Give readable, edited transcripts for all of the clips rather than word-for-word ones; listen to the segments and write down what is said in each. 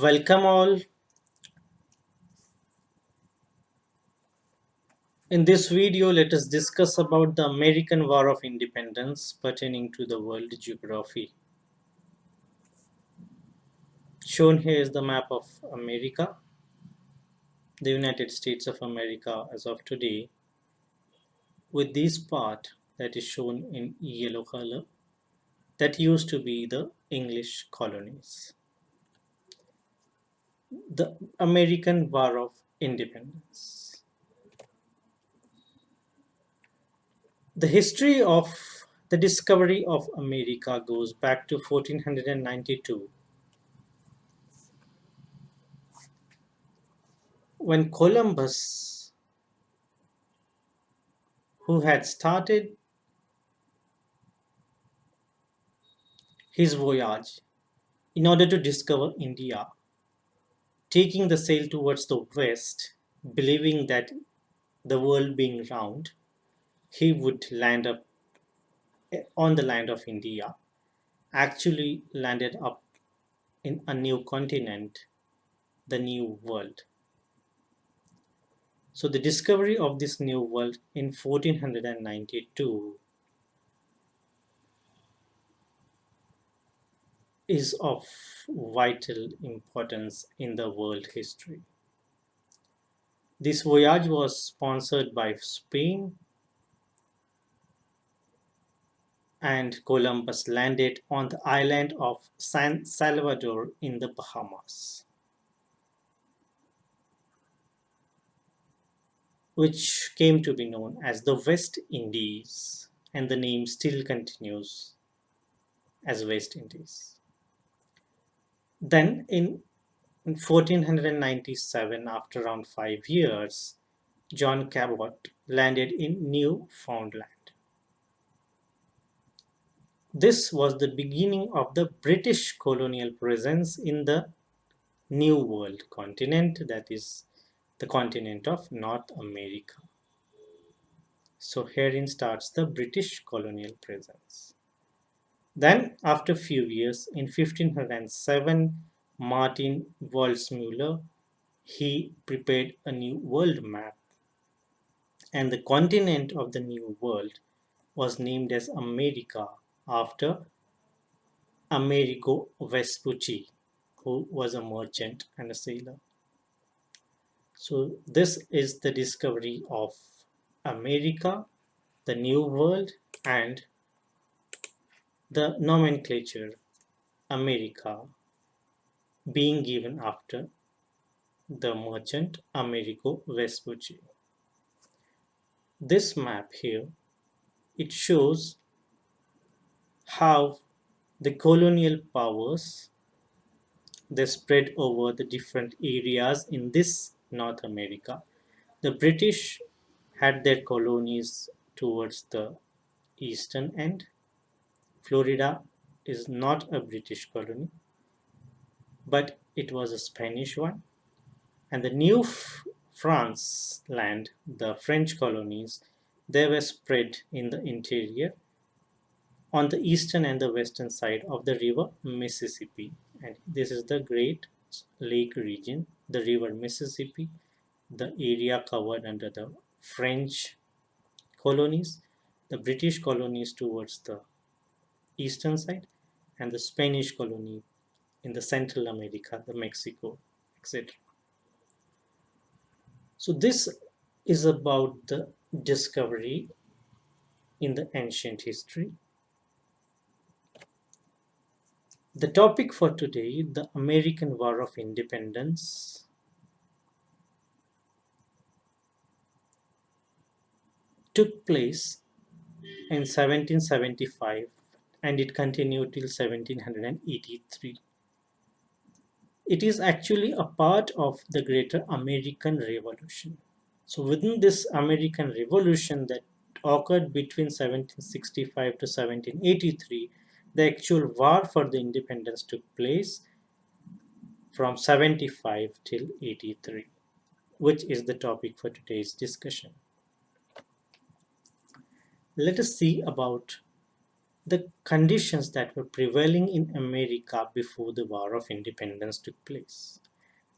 Welcome all. In this video, let us discuss about the American War of Independence pertaining to the world geography. Shown here is the map of America, the United States of America as of today, with this part that is shown in yellow color that used to be the English colonies. The American War of Independence. The history of the discovery of America goes back to 1492 when Columbus, who had started his voyage in order to discover India, taking the sail towards the west, believing that the world being round, he would land up on the land of India, actually landed up in a new continent, the New World. So the discovery of this new world in 1492 is of vital importance in the world history. This voyage was sponsored by Spain, and Columbus landed on the island of San Salvador in the Bahamas, which came to be known as the West Indies, and the name still continues as West Indies. Then in 1497, after around 5 years, John Cabot landed in Newfoundland. This was the beginning of the British colonial presence in the New World continent, that is, the continent of North America. So herein starts the British colonial presence. Then, after a few years, in 1507, Martin Waldseemüller, he prepared a new world map, and the continent of the New World was named as America after Amerigo Vespucci, who was a merchant and a sailor. So this is the discovery of America, the New World, and the nomenclature America being given after the merchant Amerigo Vespucci. This map here, it shows how the colonial powers they spread over the different areas in this North America. The British had their colonies towards the eastern end. Florida is not a British colony, but it was a Spanish one. And the New France land, the French colonies, they were spread in the interior on the eastern and the western side of the river Mississippi. And this is the Great Lake region, the river Mississippi, the area covered under the French colonies, the British colonies towards the eastern side, and the Spanish colony in the Central America, the Mexico, etc. So this is about the discovery in the ancient history. The topic for today, the American War of Independence. Took place in 1775 and it continued till 1783. It is actually a part of the Greater American Revolution. So within this American Revolution that occurred between 1765 to 1783, the actual war for the independence took place from 75 till 83, which is the topic for today's discussion. Let us see about the conditions that were prevailing in America before the War of Independence took place.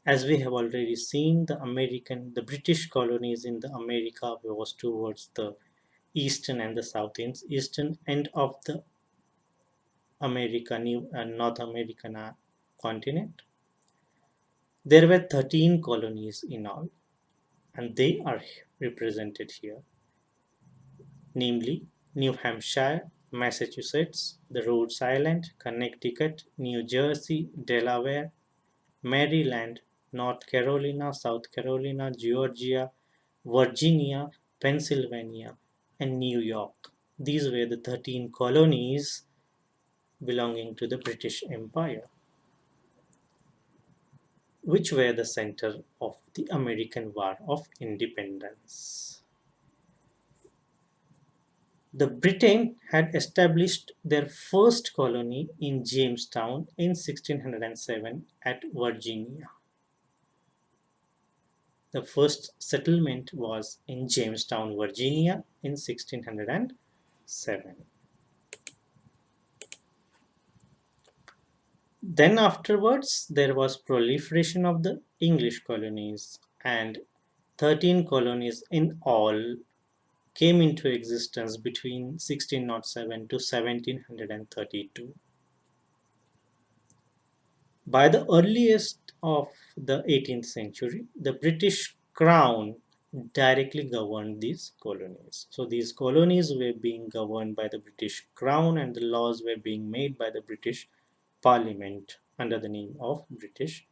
As we have already seen, the British colonies in the America was towards the eastern and the southeastern end of the North American continent. There were 13 colonies in all, and they are represented here, namely New Hampshire, Massachusetts, the Rhodes Island, Connecticut, New Jersey, Delaware, Maryland, North Carolina, South Carolina, Georgia, Virginia, Pennsylvania, and New York. These were the 13 colonies belonging to the British Empire, which were the center of the American War of Independence. The Britain had established their first colony in Jamestown in 1607 at Virginia. The first settlement was in Jamestown, Virginia in 1607. Then afterwards, there was proliferation of the English colonies, and 13 colonies in all came into existence between 1607 to 1732. By the earliest of the 18th century, the British Crown directly governed these colonies. So these colonies were being governed by the British Crown, and the laws were being made by the British Parliament under the name of British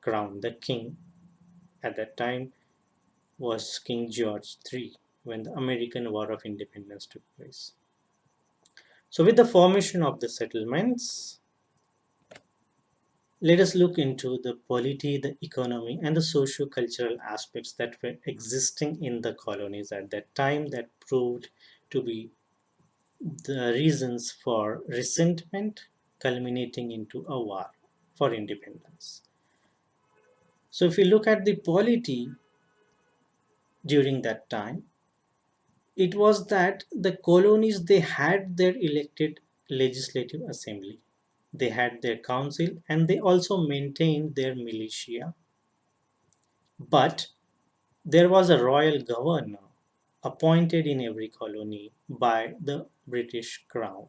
Crown. The King at that time was King George III when the American War of Independence took place. So with the formation of the settlements, let us look into the polity, the economy, and the socio-cultural aspects that were existing in the colonies at that time that proved to be the reasons for resentment culminating into a war for independence. So if we look at the polity during that time, it was that the colonies, they had their elected legislative assembly, they had their council, and they also maintained their militia. But there was a royal governor appointed in every colony by the British Crown.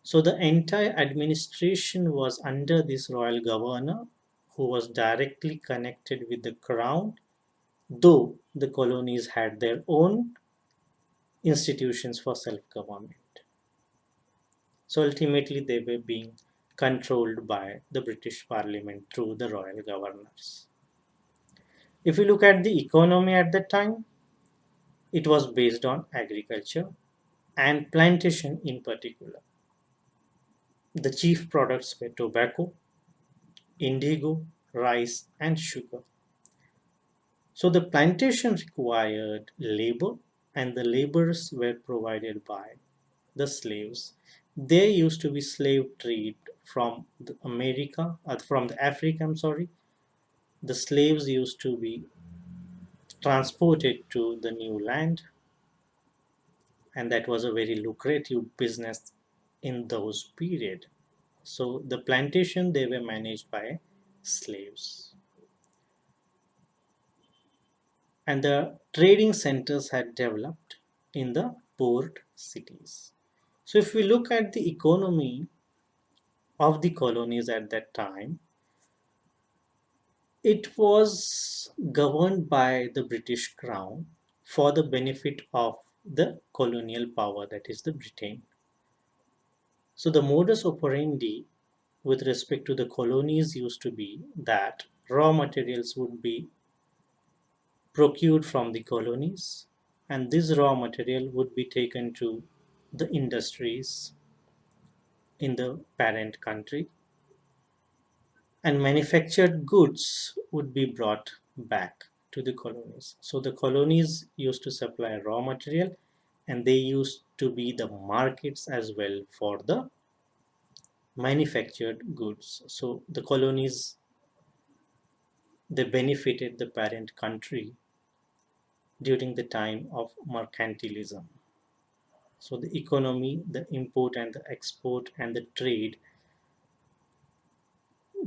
So the entire administration was under this royal governor who was directly connected with the Crown, though the colonies had their own institutions for self government. So ultimately, they were being controlled by the British Parliament through the royal governors. If you look at the economy at that time, it was based on agriculture and plantation in particular. The chief products were tobacco, indigo, rice, and sugar. So the plantation required labor, and the laborers were provided by the slaves. There used to be slave trade from the America, from the Africa, I'm sorry. The slaves used to be transported to the new land, and that was a very lucrative business in those period. So the plantation, they were managed by slaves, and the trading centers had developed in the port cities. So if we look at the economy of the colonies at that time, it was governed by the British Crown for the benefit of the colonial power, that is the Britain. So the modus operandi with respect to the colonies used to be that raw materials would be procured from the colonies, and this raw material would be taken to the industries in the parent country, and manufactured goods would be brought back to the colonies. So the colonies used to supply raw material, and they used to be the markets as well for the manufactured goods. So the colonies, they benefited the parent country during the time of mercantilism. So the economy, the import and the export and the trade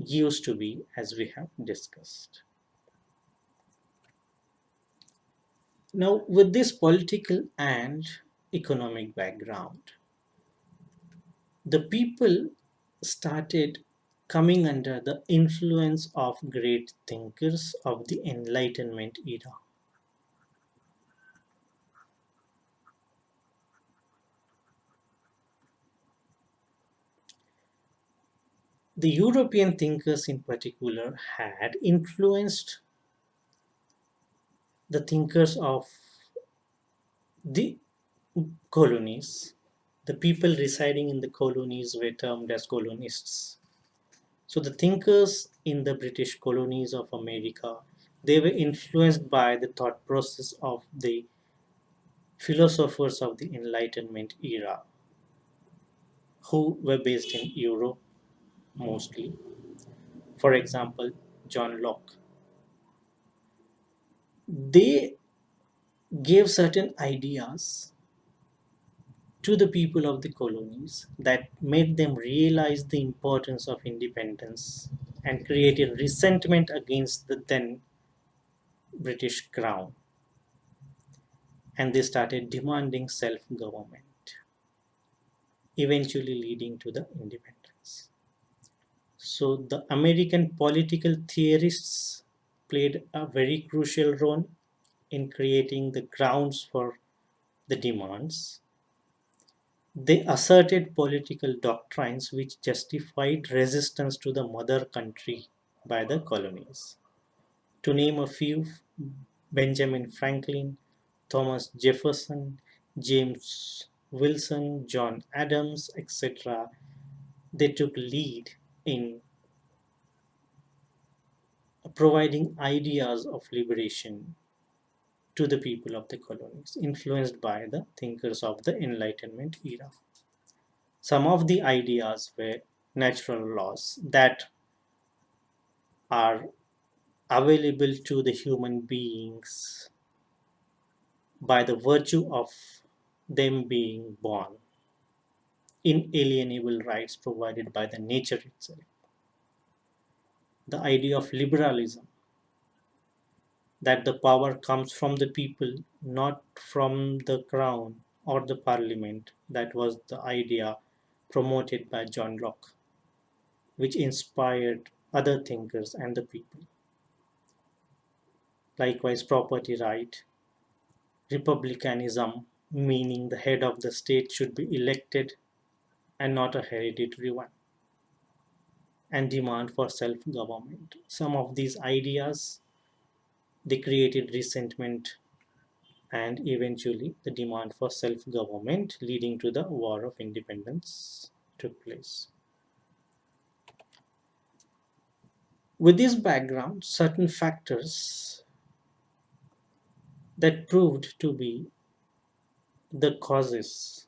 used to be as we have discussed. Now, with this political and economic background, the people started coming under the influence of great thinkers of the Enlightenment era. The European thinkers, in particular, had influenced the thinkers of the colonies. The people residing in the colonies were termed as colonists. So the thinkers in the British colonies of America, they were influenced by the thought process of the philosophers of the Enlightenment era, who were based in Europe mostly. For example, John Locke. They gave certain ideas to the people of the colonies that made them realize the importance of independence and created resentment against the then British crown, and they started demanding self government, eventually leading to the independence. So, the American political theorists played a very crucial role in creating the grounds for the demands. They asserted political doctrines which justified resistance to the mother country by the colonies. To name a few, Benjamin Franklin, Thomas Jefferson, James Wilson, John Adams, etc., they took lead in providing ideas of liberation to the people of the colonies, influenced by the thinkers of the Enlightenment era. Some of the ideas were natural laws that are available to the human beings by the virtue of them being born, inalienable rights provided by the nature itself. The idea of liberalism, that the power comes from the people, not from the crown or the parliament. That was the idea promoted by John Locke, which inspired other thinkers and the people. Likewise, property right, republicanism, meaning the head of the state should be elected and not a hereditary one, and demand for self-government. Some of these ideas, they created resentment and eventually the demand for self-government, leading to the War of Independence took place. With this background, certain factors that proved to be the causes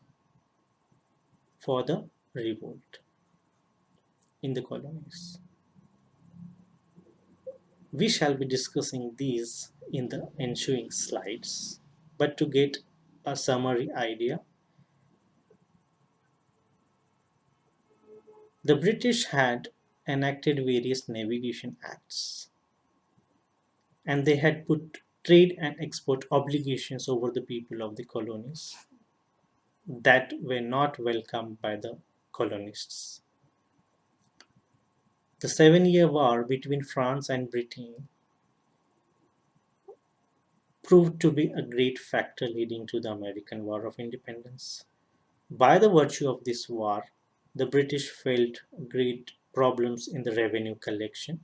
for the revolt in the colonies. We shall be discussing these in the ensuing slides, but to get a summary idea, the British had enacted various navigation acts, and they had put trade and export obligations over the people of the colonies that were not welcomed by the colonists. The 7 Year War between France and Britain proved to be a great factor leading to the American War of Independence. By the virtue of this war, the British felt great problems in the revenue collection,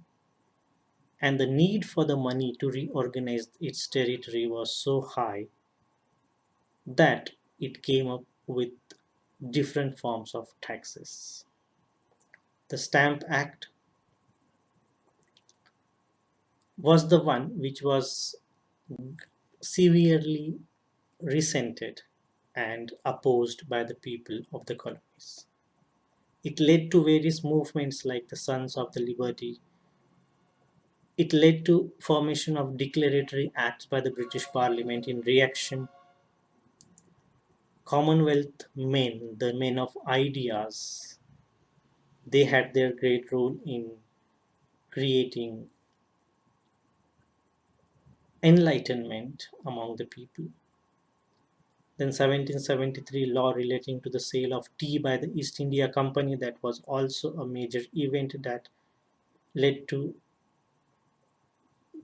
and the need for the money to reorganize its territory was so high that it came up with different forms of taxes. The Stamp Act was the one which was severely resented and opposed by the people of the colonies. It led to various movements like the Sons of the Liberty. It led to formation of declaratory acts by the British Parliament in reaction Commonwealth men, the men of ideas, they had their great role in creating enlightenment among the people. Then 1773 law relating to the sale of tea by the East India Company, that was also a major event that led to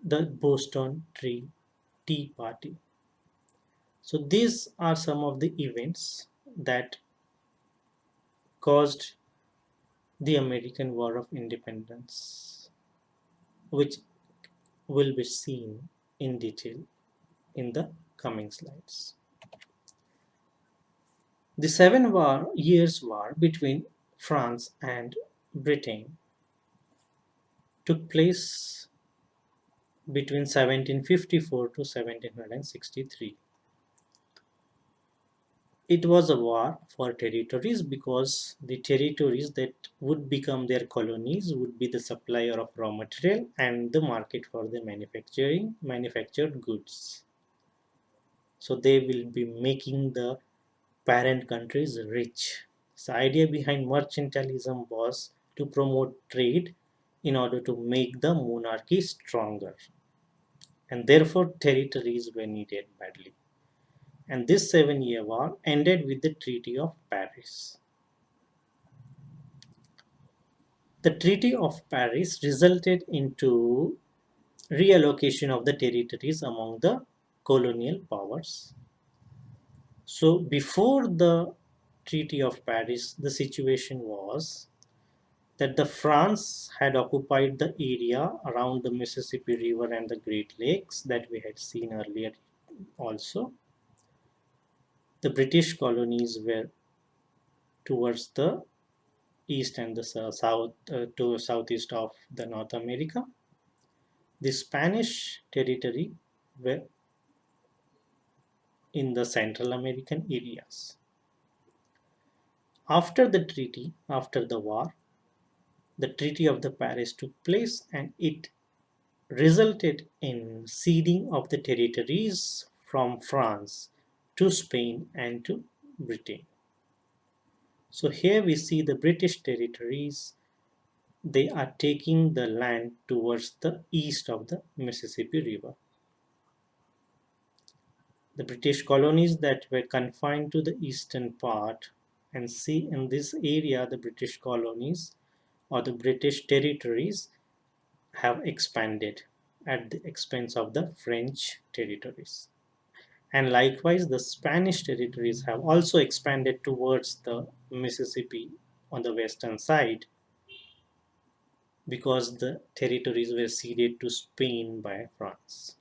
the Boston Tea Party. So these are some of the events that caused the American War of Independence, which will be seen in detail in the coming slides. The Years' War between France and Britain took place between 1754 to 1763. It was a war for territories because the territories that would become their colonies would be the supplier of raw material and the market for the manufactured goods. So they will be making the parent countries rich. The idea behind mercantilism was to promote trade in order to make the monarchy stronger, and therefore territories were needed badly. And this 7 Year War ended with the Treaty of Paris. The Treaty of Paris resulted into reallocation of the territories among the colonial powers. So before the Treaty of Paris, the situation was that the France had occupied the area around the Mississippi River and the Great Lakes that we had seen earlier also. The British colonies were towards the east and the south to southeast of the North America. The Spanish territory were in the Central American areas. After the war, the Treaty of the Paris took place and it resulted in ceding of the territories from France to Spain and to Britain. So here we see the British territories, they are taking the land towards the east of the Mississippi River. The British colonies that were confined to the eastern part, and see in this area the British colonies or the British territories have expanded at the expense of the French territories. And likewise, the Spanish territories have also expanded towards the Mississippi on the western side because the territories were ceded to Spain by France.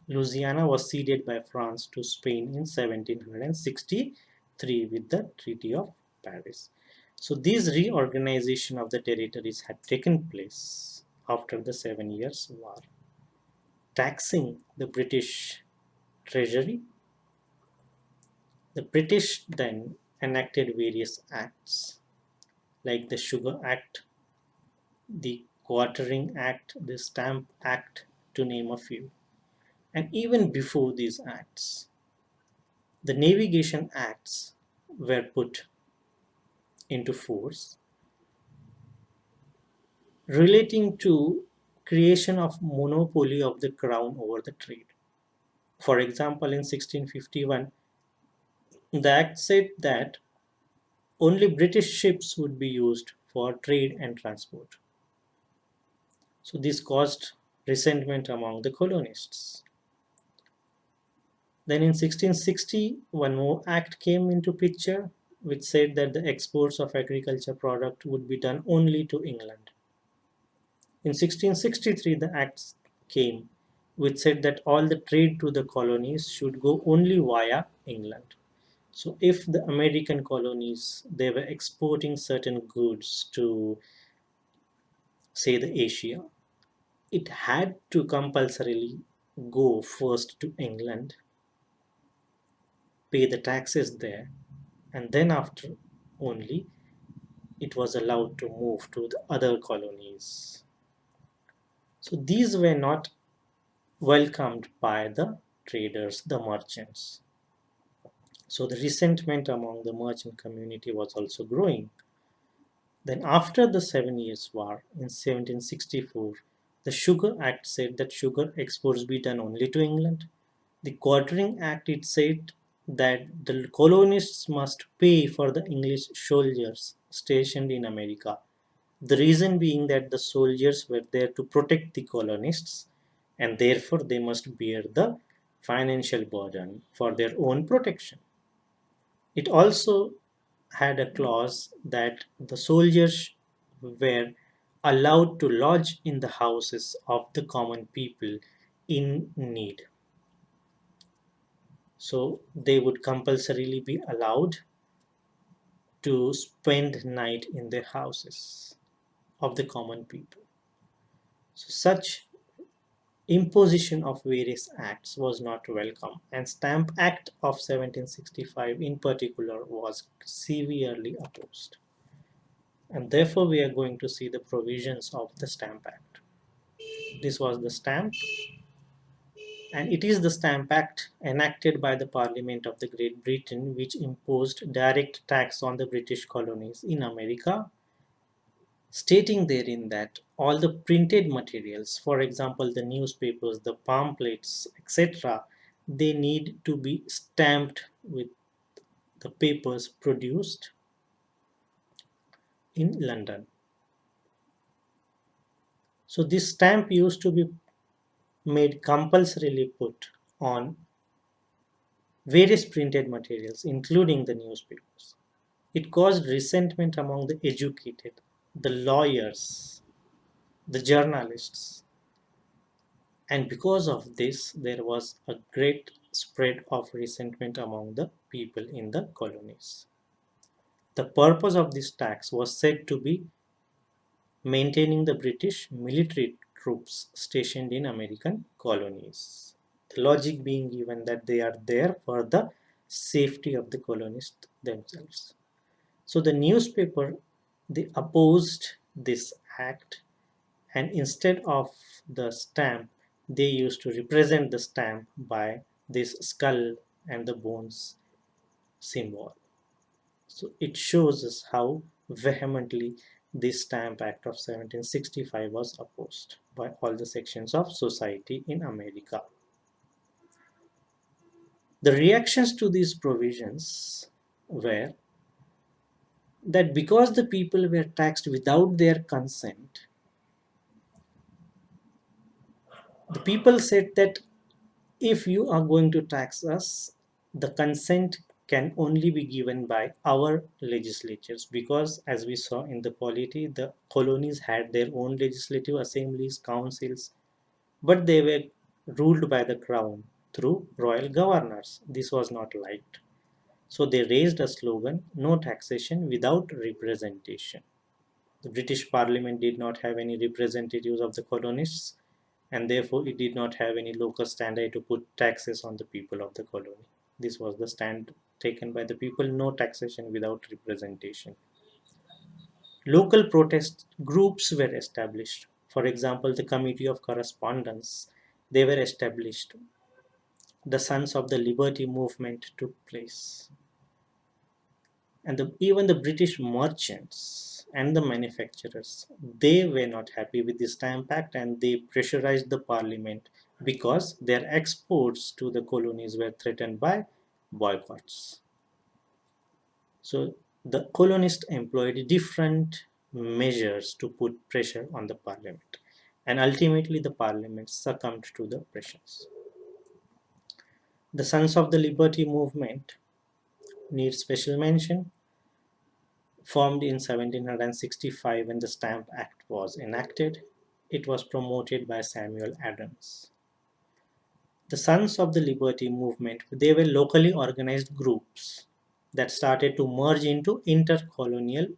Louisiana was ceded by France to Spain in 1763 with the Treaty of Paris. So this reorganization of the territories had taken place after the 7 Years' War, taxing the British treasury. The British then enacted various acts like the Sugar Act, the Quartering Act, the Stamp Act, to name a few. And even before these acts, the Navigation Acts were put into force relating to creation of monopoly of the crown over the trade. For example, in 1651, the act said that only British ships would be used for trade and transport. So this caused resentment among the colonists. Then in 1660, one more act came into picture which said that the exports of agriculture product would be done only to England. In 1663, the act came which said that all the trade to the colonies should go only via England. So if the American colonies, they were exporting certain goods to, say, the Asia, it had to compulsorily go first to England, pay the taxes there, and then after only it was allowed to move to the other colonies. So these were not welcomed by the traders, the merchants. So the resentment among the merchant community was also growing. Then, after the Seven Years' War in 1764, the Sugar Act said that sugar exports be done only to England. The Quartering Act it said that the colonists must pay for the English soldiers stationed in America. The reason being that the soldiers were there to protect the colonists and therefore they must bear the financial burden for their own protection. It also had a clause that the soldiers were allowed to lodge in the houses of the common people in need. So they would compulsorily be allowed to spend night in their houses of the common people. So such imposition of various acts was not welcome, and Stamp Act of 1765 in particular was severely opposed. And therefore we are going to see the provisions of the Stamp Act. This was the stamp, and it is the Stamp Act enacted by the Parliament of the Great Britain which imposed direct tax on the British colonies in America, stating therein that all the printed materials, for example the newspapers, the pamphlets, etc., they need to be stamped with the papers produced in London. So this stamp used to be made compulsorily put on various printed materials, including the newspapers. It caused resentment among the educated, the lawyers, the journalists, and because of this, there was a great spread of resentment among the people in the colonies. The purpose of this tax was said to be maintaining the British military troops stationed in American colonies. The logic being given that they are there for the safety of the colonists themselves. So the newspaper they opposed this act, and instead of the stamp they used to represent the stamp by this skull and the bones symbol. So it shows us how vehemently this Stamp Act of 1765 was opposed by all the sections of society in America. The reactions to these provisions were that because the people were taxed without their consent, the people said that if you are going to tax us, the consent can only be given by our legislatures, because as we saw in the polity, the colonies had their own legislative assemblies, councils, but they were ruled by the crown through royal governors. This was not liked. So they raised a slogan, no taxation without representation. The British Parliament did not have any representatives of the colonists, and therefore it did not have any local standard to put taxes on the people of the colony. This was the stand taken by the people, no taxation without representation. Local protest groups were established. For example, the Committee of Correspondence, they were established. The Sons of the Liberty movement took place. And even the British merchants and the manufacturers, they were not happy with the Stamp Act, and they pressurized the parliament because their exports to the colonies were threatened by boycotts. So the colonists employed different measures to put pressure on the parliament, and ultimately the parliament succumbed to the pressures. The Sons of the Liberty movement needs special mention. Formed in 1765 when the Stamp Act was enacted, it was promoted by Samuel Adams. The Sons of the Liberty movement, they were locally organized groups that started to merge into intercolonial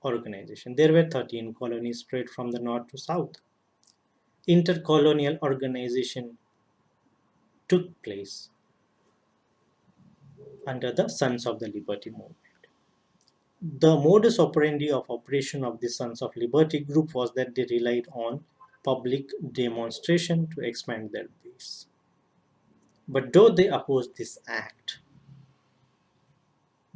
organization. There were 13 colonies spread from the north to south. Intercolonial organization took place under the Sons of the Liberty movement. The modus operandi of operation of the Sons of Liberty group was that they relied on public demonstration to expand their base. But though they opposed this act,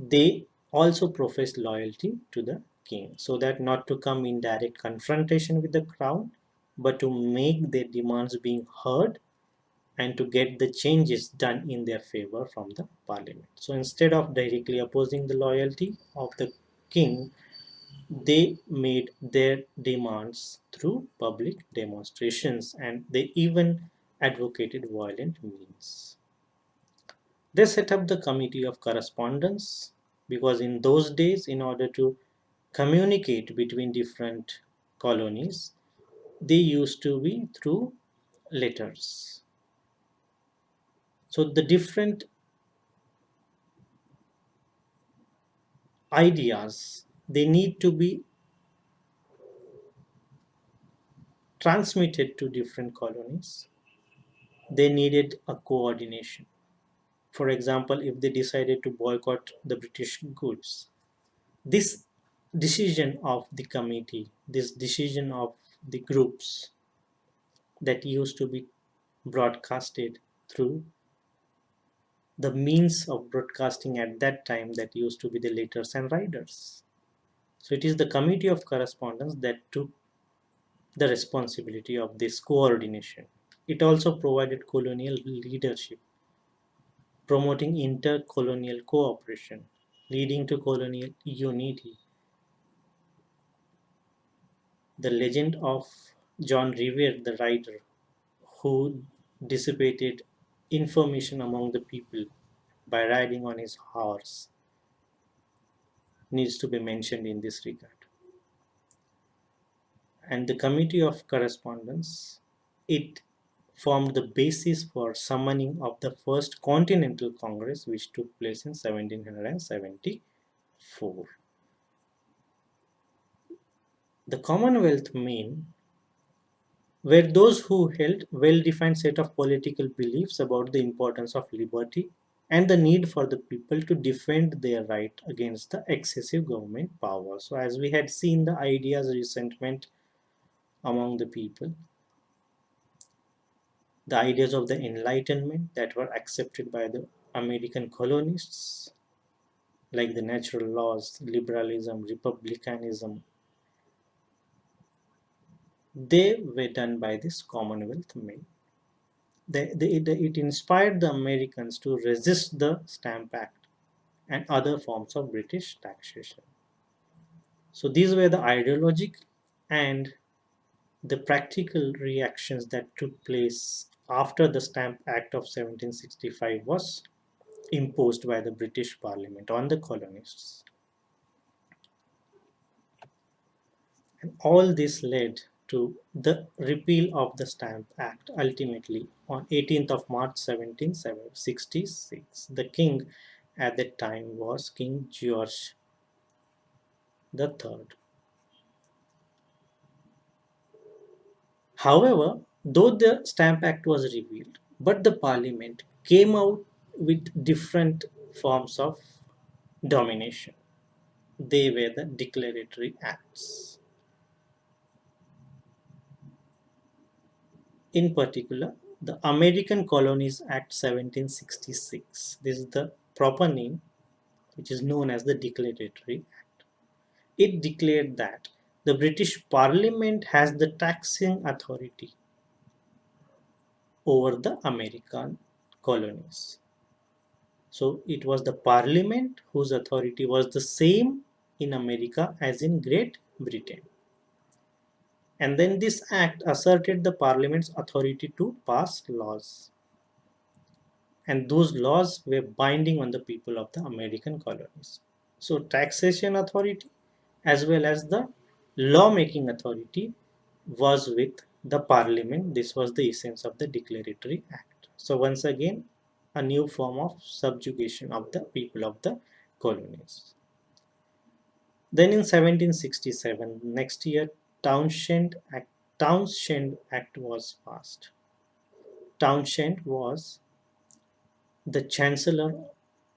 They also professed loyalty to the king, so that not to come in direct confrontation with the crown, but to make their demands being heard and to get the changes done in their favor from the parliament. So instead of directly opposing the loyalty of the king, they made their demands through public demonstrations, and they even advocated violent means. They set up the Committee of Correspondence because in those days, in order to communicate between different colonies, they used to be through letters. So the different ideas, they need to be transmitted to different colonies. They needed a coordination. For example, if they decided to boycott the British goods, this decision of the committee, this decision of the groups that used to be broadcasted through the means of broadcasting at that time, that used to be the letters and riders. So it is the Committee of Correspondence that took the responsibility of this coordination. It also provided colonial leadership, promoting intercolonial cooperation, leading to colonial unity. The legend of John Revere, the writer, who dissipated information among the people by riding on his horse, needs to be mentioned in this regard. And the Committee of Correspondence, it formed the basis for summoning of the first Continental Congress, which took place in 1774. The Commonwealth men were those who held well-defined set of political beliefs about the importance of liberty and the need for the people to defend their right against the excessive government power. So as we had seen the ideas resentment among the people, the ideas of the Enlightenment that were accepted by the American colonists, like the natural laws, liberalism, republicanism, they were done by this Commonwealth men. It inspired the Americans to resist the Stamp Act and other forms of British taxation. So these were the ideological and the practical reactions that took place after the Stamp Act of 1765 was imposed by the British Parliament on the colonists. And all this led to the repeal of the Stamp Act ultimately on 18th of March 1766. The king at that time was King George III. However, though the Stamp Act was repealed, but the Parliament came out with different forms of domination. They were the Declaratory Acts. In particular, the American Colonies Act 1766. This is the proper name, which is known as the Declaratory Act. It declared that the British Parliament has the taxing authority over the American colonies. So it was the Parliament whose authority was the same in America as in Great Britain. And then this act asserted the Parliament's authority to pass laws. And those laws were binding on the people of the American colonies. So taxation authority as well as the lawmaking authority was with the Parliament. This was the essence of the Declaratory Act. So once again, a new form of subjugation of the people of the colonies. Then in 1767, next year, Townshend Act was passed. Townshend was the Chancellor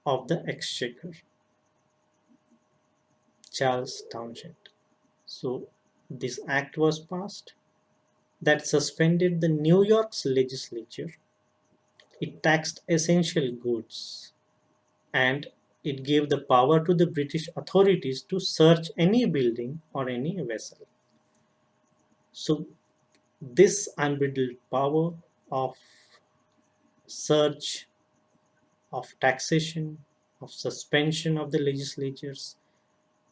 of the Exchequer, Charles Townshend. So this act was passed that suspended the New York's legislature. It taxed essential goods and it gave the power to the British authorities to search any building or any vessel. So, this unbridled power of search, of taxation, of suspension of the legislatures,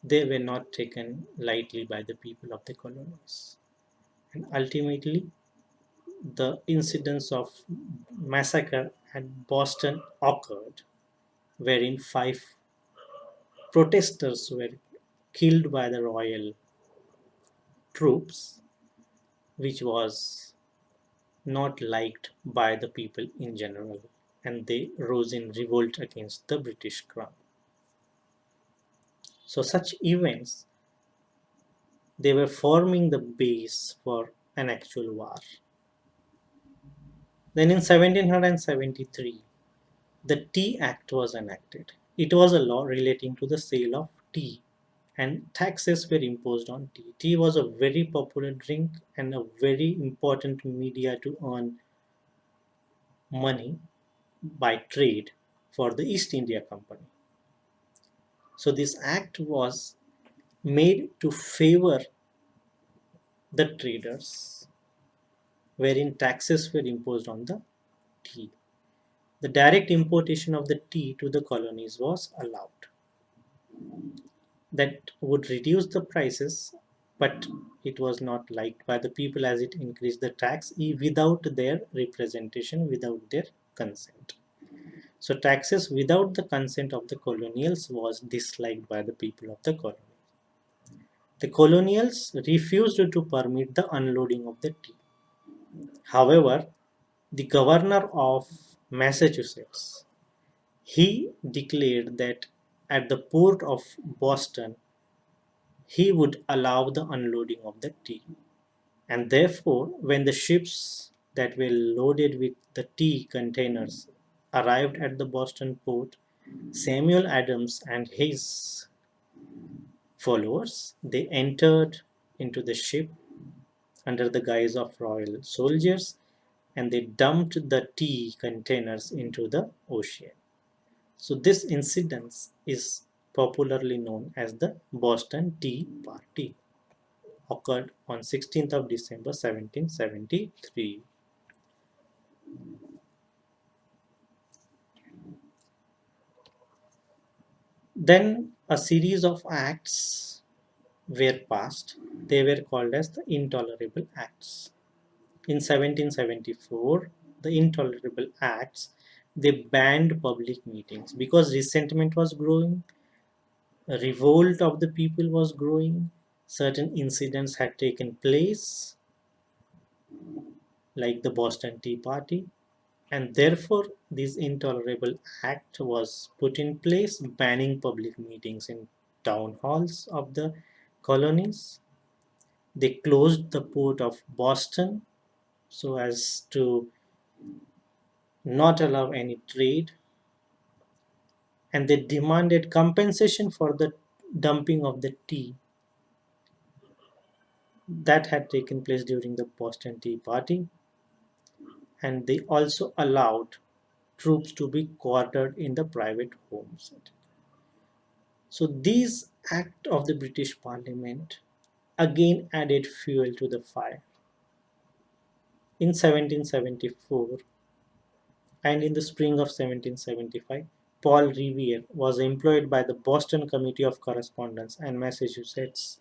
they were not taken lightly by the people of the colonies. And ultimately, the incidents of massacre at Boston occurred, wherein five protesters were killed by the royal troops, which was not liked by the people in general, and they rose in revolt against the British crown. So such events, they were forming the base for an actual war. Then in 1773, the Tea Act was enacted. It was a law relating to the sale of tea, and taxes were imposed on tea. Tea was a very popular drink and a very important media to earn money by trade for the East India Company. So this act was made to favor the traders, wherein taxes were imposed on the tea. The direct importation of the tea to the colonies was allowed. That would reduce the prices, but it was not liked by the people as it increased the tax without their representation, without their consent. So taxes without the consent of the colonials was disliked by the people of the colony. The colonials refused to permit the unloading of the tea. However, the governor of Massachusetts, he declared that at the port of Boston he would allow the unloading of the tea. And therefore, when the ships that were loaded with the tea containers arrived at the Boston port, Samuel Adams and his followers, they entered into the ship under the guise of royal soldiers, and they dumped the tea containers into the ocean. So this incident is popularly known as the Boston Tea Party. Occurred on 16th of December 1773. Then a series of acts were passed. They were called as the intolerable acts. In 1774, the intolerable acts, they banned public meetings because resentment was growing, a revolt of the people was growing, certain incidents had taken place like the Boston Tea Party, and therefore this intolerable act was put in place banning public meetings in town halls of the colonies. They closed the port of Boston so as to not allow any trade, and they demanded compensation for the dumping of the tea that had taken place during the Boston Tea Party, and they also allowed troops to be quartered in the private homes. So these act of the British Parliament again added fuel to the fire. In 1774 and in the spring of 1775, Paul Revere was employed by the Boston Committee of Correspondence and Massachusetts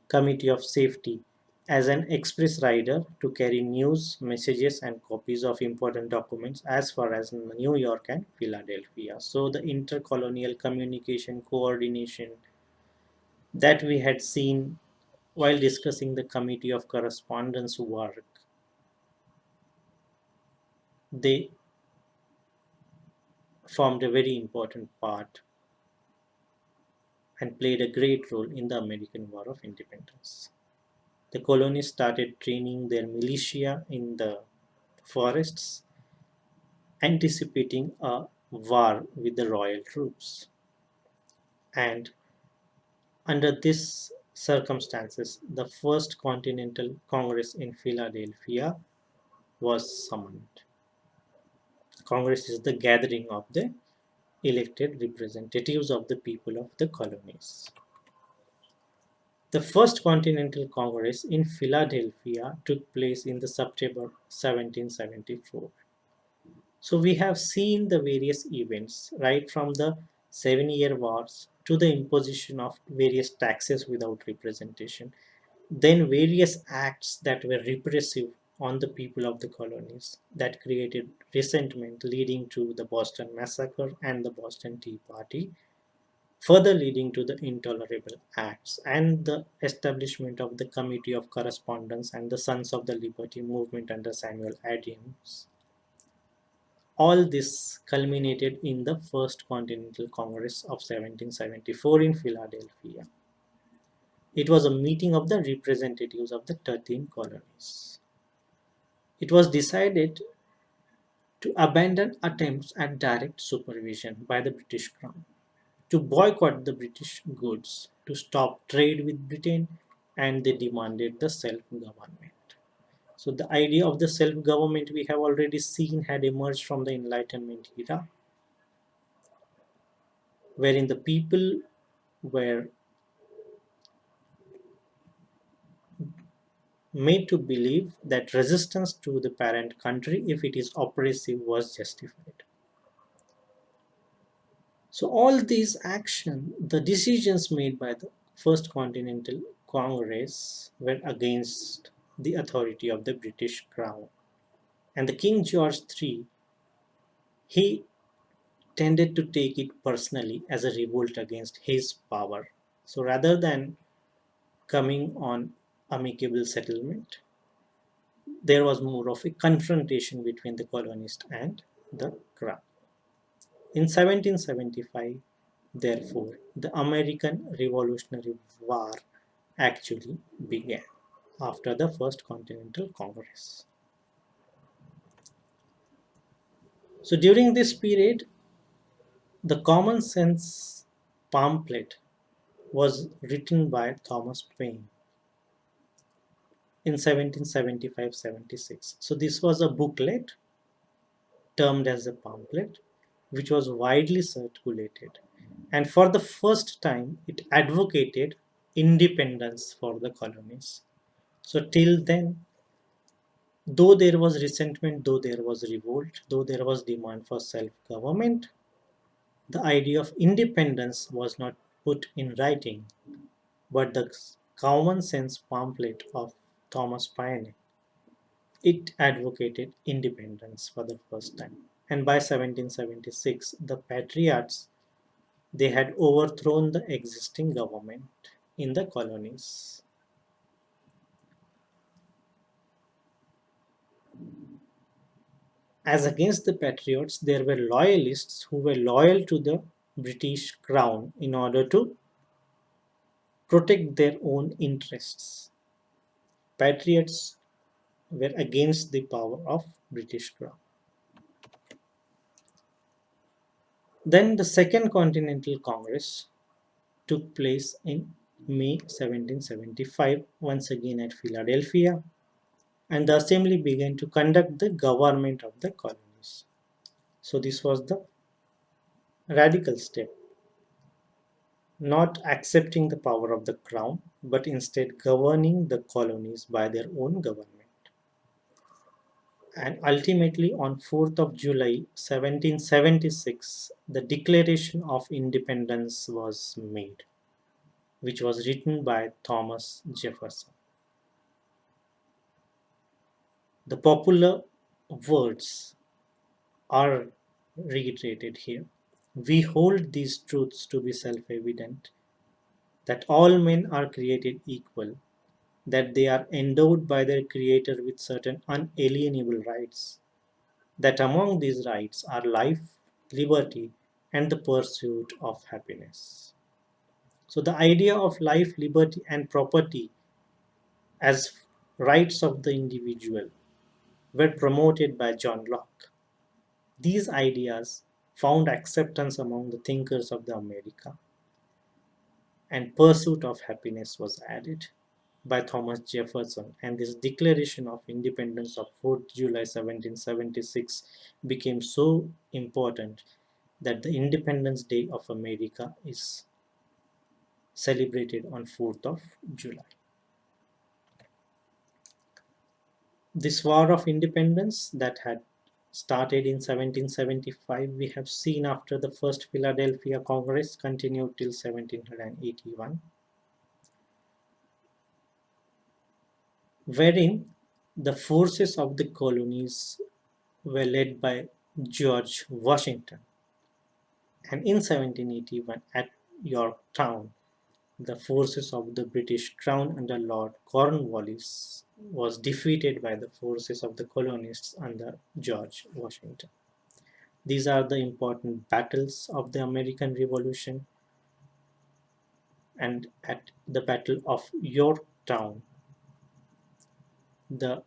Committee of Safety as an express rider to carry news, messages, and copies of important documents as far as New York and Philadelphia. So the intercolonial communication coordination that we had seen while discussing the Committee of Correspondence work, they formed a very important part and played a great role in the American War of Independence. The colonies started training their militia in the forests, anticipating a war with the royal troops. And under these circumstances, the first Continental Congress in Philadelphia was summoned. Congress is the gathering of the elected representatives of the people of the colonies. The First Continental Congress in Philadelphia took place in the September 1774. So we have seen the various events right from the Seven-Year Wars to the imposition of various taxes without representation, then various acts that were repressive on the people of the colonies that created resentment leading to the Boston Massacre and the Boston Tea Party, further leading to the intolerable acts and the establishment of the Committee of Correspondence and the Sons of the Liberty movement under Samuel Adams. All this culminated in the First Continental Congress of 1774 in Philadelphia. It was a meeting of the representatives of the 13 colonies. It was decided to abandon attempts at direct supervision by the British Crown, to boycott the British goods, to stop trade with Britain, and they demanded the self-government. So the idea of the self-government we have already seen had emerged from the Enlightenment era, wherein the people were made to believe that resistance to the parent country, if it is oppressive, was justified. So all these action, the decisions made by the First Continental Congress were against the authority of the British Crown. And the King George III, he tended to take it personally as a revolt against his power. So rather than coming on amicable settlement, there was more of a confrontation between the colonist and the crown. In 1775, therefore, the American Revolutionary War actually began after the First Continental Congress. So during this period, the Common Sense pamphlet was written by Thomas Paine in 1775-76. So this was a booklet termed as a pamphlet which was widely circulated, and for the first time it advocated independence for the colonies. So till then, though there was resentment, though there was revolt, though there was demand for self-government, the idea of independence was not put in writing, but the Common Sense pamphlet of Thomas Paine, it advocated independence for the first time. And by 1776, the Patriots, they had overthrown the existing government in the colonies. As against the Patriots, there were loyalists who were loyal to the British Crown in order to protect their own interests. Patriots were against the power of British Crown. Then the Second Continental Congress took place in May 1775, once again at Philadelphia, and the assembly began to conduct the government of the colonies. So this was the radical step, not accepting the power of the crown, but instead governing the colonies by their own government. And ultimately, on 4th of July 1776, the Declaration of Independence was made, which was written by Thomas Jefferson. The popular words are reiterated here. We hold these truths to be self-evident, that all men are created equal, that they are endowed by their Creator with certain unalienable rights, that among these rights are life, liberty, and the pursuit of happiness. So the idea of life, liberty, and property as rights of the individual were promoted by John Locke. These ideas found acceptance among the thinkers of the America, and pursuit of happiness was added by Thomas Jefferson, and this Declaration of Independence of 4th July 1776 became so important that the Independence Day of America is celebrated on 4th of July. This war of independence that had started in 1775, we have seen after the First Philadelphia Congress continued till 1781, wherein the forces of the colonies were led by George Washington. And in 1781 at Yorktown, the forces of the British Crown under Lord Cornwallis was defeated by the forces of the colonists under George Washington. These are the important battles of the American Revolution. And at the Battle of Yorktown, the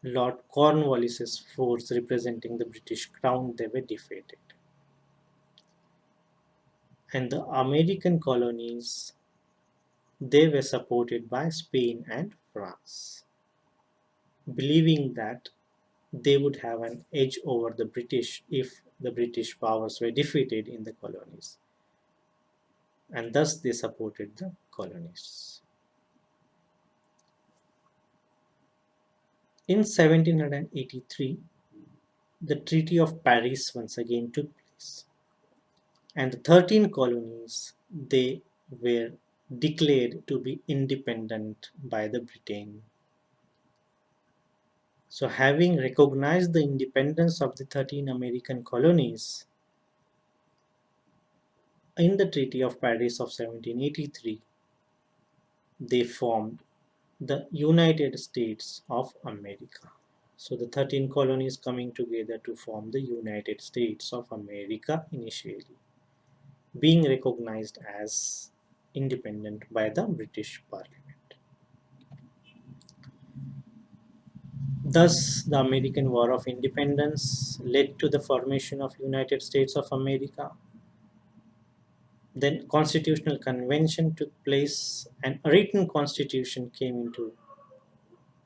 Lord Cornwallis's force representing the British Crown, they were defeated. And the American colonies, they were supported by Spain and France, believing that they would have an edge over the British if the British powers were defeated in the colonies. And thus they supported the colonists. In 1783, the Treaty of Paris once again took place, and the 13 colonies, they were declared to be independent by the Britain. So having recognized the independence of the 13 American colonies, in the Treaty of Paris of 1783, they formed the United States of America. So the 13 colonies coming together to form the United States of America initially, being recognized as independent by the British Parliament. Thus, the American War of Independence led to the formation of United States of America. Then Constitutional Convention took place and a written constitution came into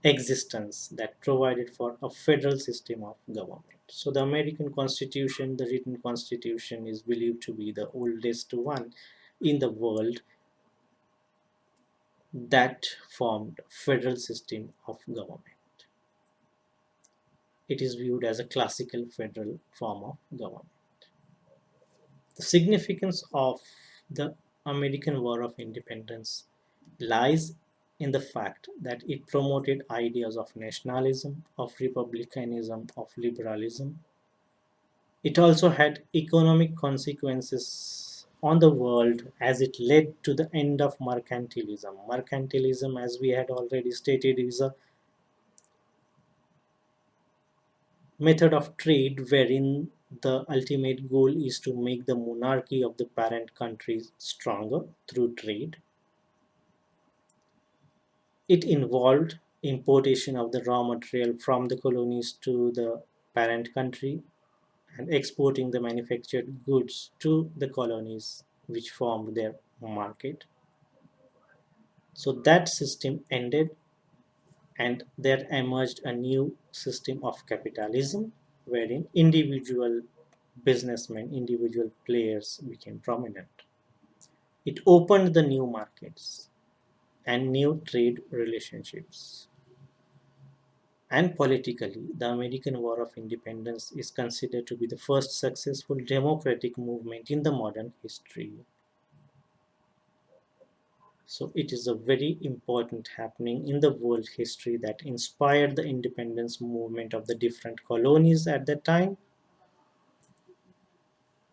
existence that provided for a federal system of government. So the American Constitution, the written constitution, is believed to be the oldest one in the world that formed federal system of government. It is viewed as a classical federal form of government. The significance of the American War of Independence lies in the fact that it promoted ideas of nationalism, of republicanism, of liberalism. It also had economic consequences on the world as it led to the end of mercantilism. Mercantilism, as we had already stated, is a method of trade wherein the ultimate goal is to make the monarchy of the parent country stronger through trade. It involved importation of the raw material from the colonies to the parent country and exporting the manufactured goods to the colonies, which formed their market. So that system ended, and there emerged a new system of capitalism wherein individual businessmen, individual players became prominent. It opened the new markets and new trade relationships. And politically, the American War of Independence is considered to be the first successful democratic movement in the modern history. So it is a very important happening in the world history that inspired the independence movement of the different colonies at that time,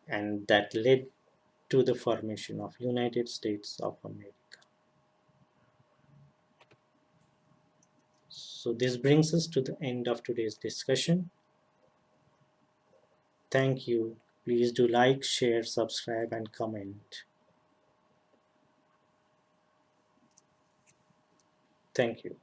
and that led to the formation of United States of America. So this brings us to the end of today's discussion. Thank you. Please do like, share, subscribe, and comment. Thank you.